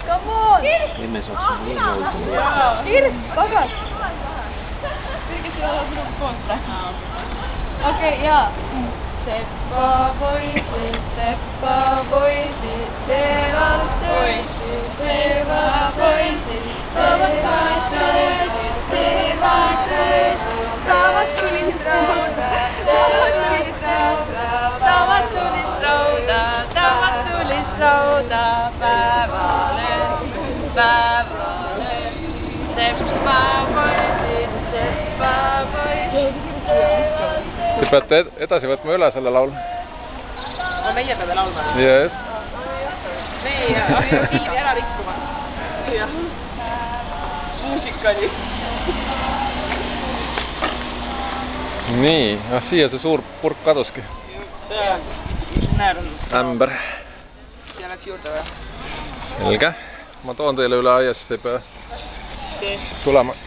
Come on! Emme saa niin nousemaan. Kirk, pakas! Kirk, sillä on minun kontra. Okei, ja. Seppa voisi, Seppa voisi, Seppa voisi, Seppa voisi, tavat tulis rauta, tavat tulis rauta, tavat tulis rauta, tavat tulis rauta, päivälen, Seppa voisi, Seppa voisi. Te peate edasi võtma üle selle laulu. No meie peame laulma. Yes. Nii, oli filmi ära rikkuma. Jah. Muusika oli. Nii, siia see suur purk kaduski. Ämber. Siia läks juurde või? Selge. Ma toon teile üle aias, ei pea tulema.